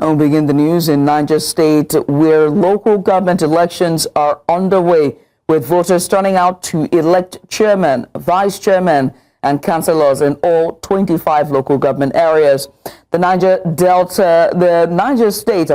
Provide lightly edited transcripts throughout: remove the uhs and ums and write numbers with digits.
We'll begin the news in Niger State, where local government elections are underway, with voters turning out to elect chairmen, vice chairmen, and councillors in all 25 local government areas. The Niger State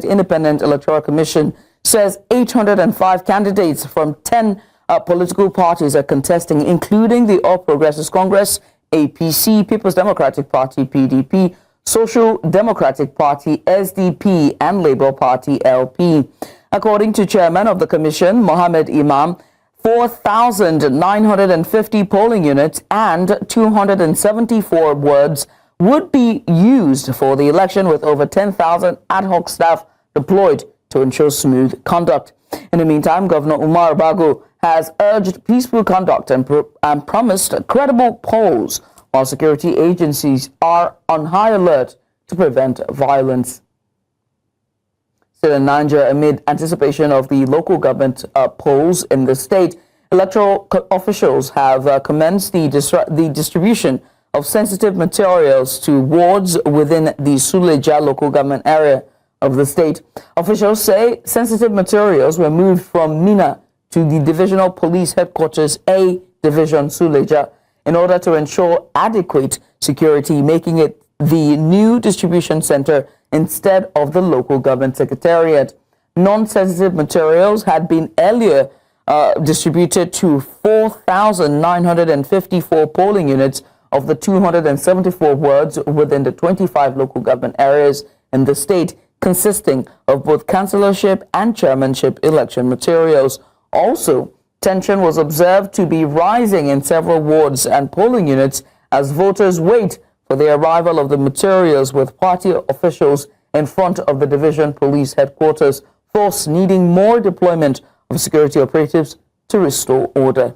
Independent Electoral Commission says 805 candidates from 10 political parties are contesting, including the All Progressives Congress, APC, People's Democratic Party, PDP, Social Democratic Party, SDP, and Labour Party, LP. According to Chairman of the Commission, Mohammed Imam, 4,950 polling units and 274 wards would be used for the election, with over 10,000 ad hoc staff deployed to ensure smooth conduct. In the meantime, Governor Umar Bago has urged peaceful conduct and promised credible polls, while security agencies are on high alert to prevent violence. Still in Niger, amid anticipation of the local government polls in the state, electoral officials have commenced the distribution of sensitive materials to wards within the Suleja local government area of the state. Officials say sensitive materials were moved from Mina to the Divisional Police Headquarters A Division Suleja in order to ensure adequate security, making it the new distribution center instead of the local government secretariat. Non-sensitive materials had been earlier distributed to 4,954 polling units of the 274 wards within the 25 local government areas in the state, consisting of both councillorship and chairmanship election materials. Also, tension was observed to be rising in several wards and polling units as voters wait for the arrival of the materials, with party officials in front of the division police headquarters, force needing more deployment of security operatives to restore order.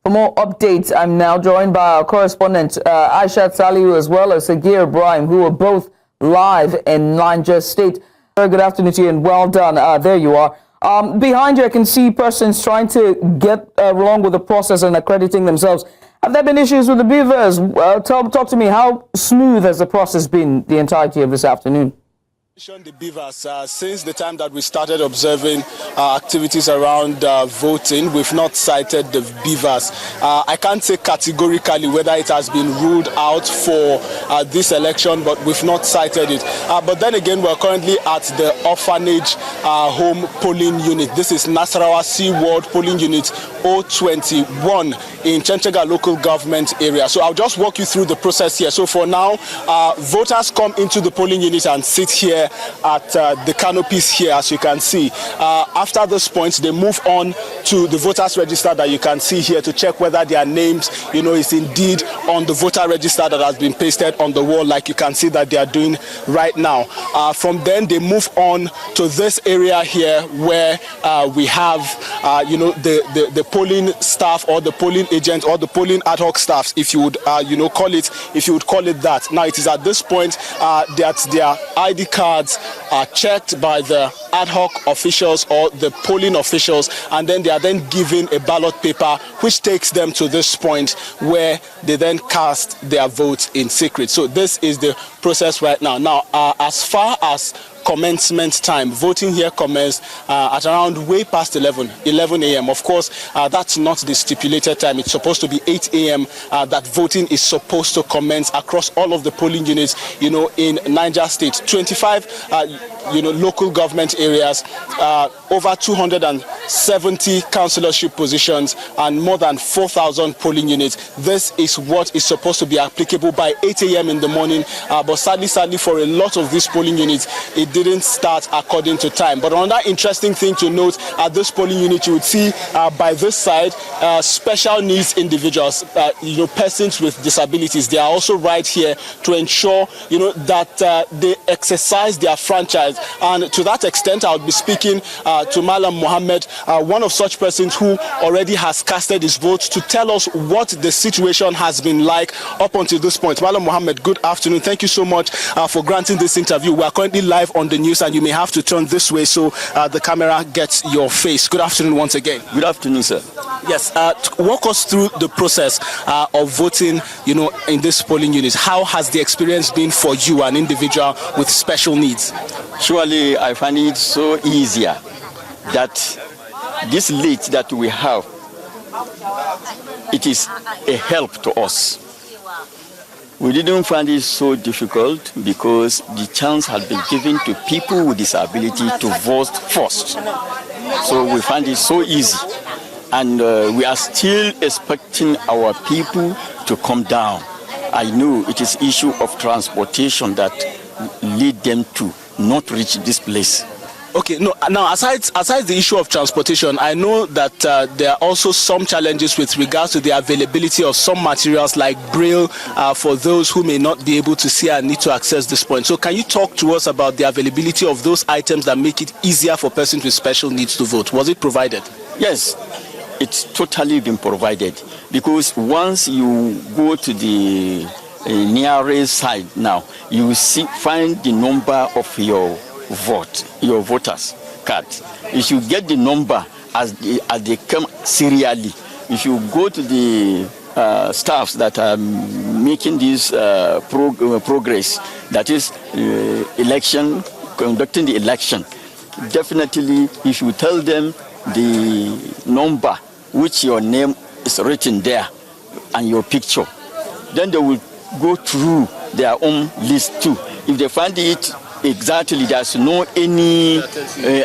For more updates, I'm now joined by our correspondent Aishat, Salihu, as well as Sagir, Ibrahim, who are both live in Niger State. Very good afternoon to you and well done. There you are. Behind you, I can see persons trying to get along with the process and accrediting themselves. Have there been issues with the beavers? Talk to me. How smooth has the process been the entirety of this afternoon? The beavers, since the time that we started observing activities around voting, we've not cited the beavers. I can't say categorically whether it has been ruled out for this election, but we've not cited it. But then again, we're currently at the orphanage home polling unit. This is Nasarawa Seaward polling unit 021 in Chenchega local government area. So I'll just walk you through the process here. So for now, voters come into the polling unit and sit here at the canopies here, as you can see. After this point, they move on to the voters register that you can see here to check whether their names, is indeed on the voter register that has been pasted on the wall, like you can see that they are doing right now. From then, they move on to this area here where we have, the polling staff, or the polling agent, or the polling ad hoc staffs, if you would, call it that. Now, it is at this point that their ID cards are checked by the ad hoc officials or the polling officials, and then they are then given a ballot paper which takes them to this point where they then cast their votes in secret. So this is the process right now. Now, as far as commencement time, voting here commenced at around way past 11 a.m. Of course, that's not the stipulated time. It's supposed to be 8 a.m. That voting is supposed to commence across all of the polling units, in Niger State. 25, local government areas, over 270 councillorship positions, and more than 4,000 polling units. This is what is supposed to be applicable by 8 a.m. in the morning. But sadly, for a lot of these polling units, it didn't start according to time. But another interesting thing to note, at this polling unit, you would see by this side special needs individuals, persons with disabilities. They are also right here to ensure, that they exercise their franchise process. And to that extent, I'll be speaking to Malam Mohammed, one of such persons who already has casted his vote, to tell us what the situation has been like up until this point. Malam Mohammed, good afternoon. Thank you so much for granting this interview. We are currently live on the news, and you may have to turn this way so the camera gets your face. Good afternoon once again. Good afternoon, sir. Yes, walk us through the process of voting, in this polling unit. How has the experience been for you, an individual with special needs? Surely, I find it so easier that this late that we have, it is a help to us. We didn't find it so difficult because the chance has been given to people with disability to vote first. So we find it so easy. And we are still expecting our people to come down. I know it is issue of transportation that lead them to not reach this place. Okay, now aside the issue of transportation, I know that there are also some challenges with regards to the availability of some materials like Braille for those who may not be able to see and need to access this point. So can you talk to us about the availability of those items that make it easier for persons with special needs to vote? Was it provided? Yes, it's totally been provided, because once you go to the nearest side now, you find the number of your voters card. If you get the number as they come serially, if you go to the staffs that are making this progress, that is conducting the election, definitely if you tell them the number which your name is written there and your picture, then they will go through their own list too. If they find it exactly, there's no any, they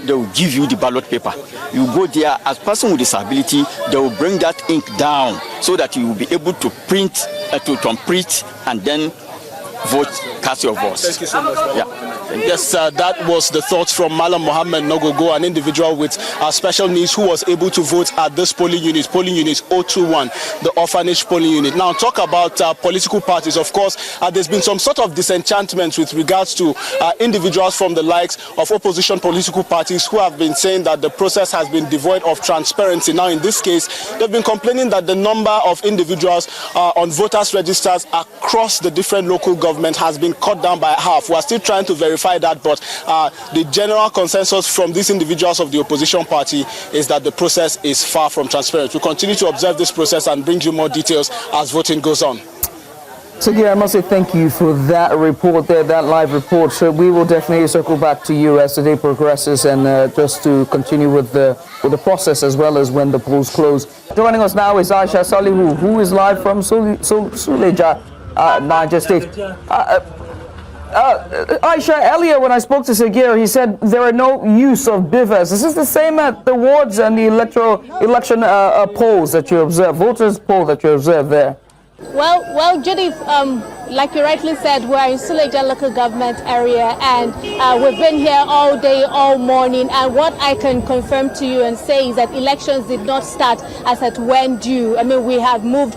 will give you the ballot paper. You go there as person with disability, they will bring that ink down so that you will be able to print, to and then vote, cast your vote. Thank you so much. Yeah. Yes, that was the thoughts from Malam Mohammed Nogogo, an individual with special needs who was able to vote at this polling unit 021, the orphanage polling unit. Now, talk about political parties. Of course, there's been some sort of disenchantment with regards to individuals from the likes of opposition political parties who have been saying that the process has been devoid of transparency. Now, in this case, they've been complaining that the number of individuals on voters' registers across the different local governments has been cut down by half. We are still trying to verify that, but the general consensus from these individuals of the opposition party is that the process is far from transparent. We'll continue to observe this process and bring you more details as voting goes on. Sagir, I must say thank you for that report there, that live report. So we will definitely circle back to you as the day progresses, and just to continue with the process as well as when the polls close. Joining us now is Aishat Salihu, who is live from Suleja, Niger State. Aisha, earlier when I spoke to Sagir, he said there are no use of bivers. Is this the same at the wards and the election polls that you observe, voters poll that you observe there? Well, Judith, like you rightly said, we're in Suleja local government area, and we've been here all day, all morning. And what I can confirm to you and say is that elections did not start as at when due. I mean, we have moved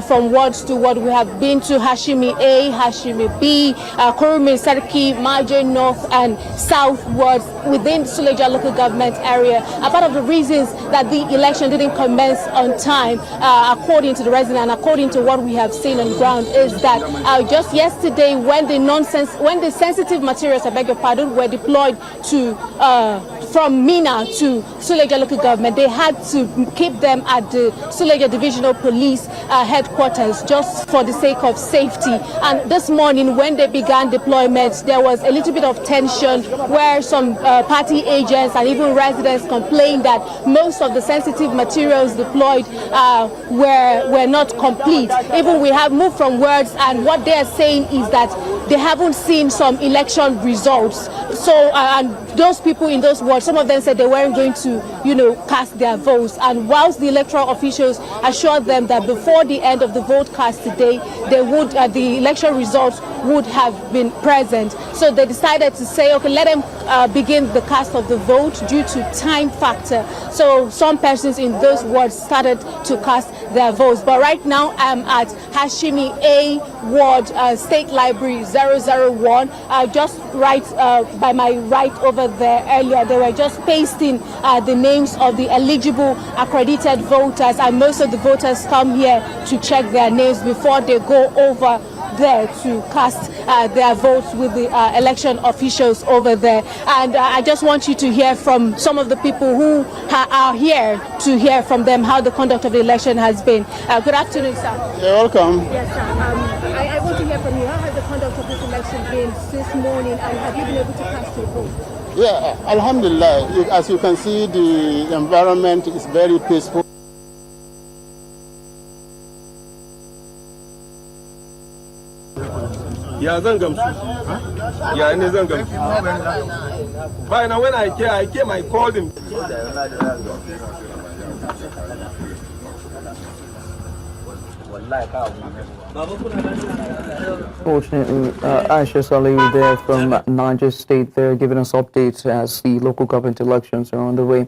from wards to ward. We have been to Hashimi A, Hashimi B, Kurumi, Sarki, Margin North and South wards within Suleja local government area. A part of the reasons that the election didn't commence on time, according to the resident and according to what we have seen on ground, is that just yesterday, when the sensitive materials, I beg your pardon, were deployed to from Mina to Suleja local government, they had to keep them at the Suleja Divisional Police headquarters just for the sake of safety. And this morning, when they began deployment, there was a little bit of tension where some party agents and even residents complained that most of the sensitive materials deployed were not complete. Even we have moved from words, and what they are saying is that they haven't seen some election results. So, and those people in those wards, some of them said they weren't going to, cast their votes. And whilst the electoral officials assured them that before the end of the vote cast today, the election results would have been present. So they decided to say, okay, let them begin the cast of the vote due to time factor. So some persons in those wards started to cast their votes. But right now I'm at Hashimi A Ward, State Library 001, just right by my right over there. Earlier they were just pasting the names of the eligible accredited voters, and most of the voters come here to check their names before they go over there to cast their votes with the election officials over there. And I just want you to hear from some of the people who are here, to hear from them how the conduct of the election has been. Good afternoon, sir. You're welcome. Yes, sir. I want to hear from you. How has the conduct of this election been this morning, and have you been able to cast your vote? Yeah, alhamdulillah. As you can see, the environment is very peaceful. Ya zan gamsu. Ya ne zan gamsu. But now when I came, I called him. Fortunately, Aishat, Salihu there from Niger State, they're giving us updates as the local government elections are on the way.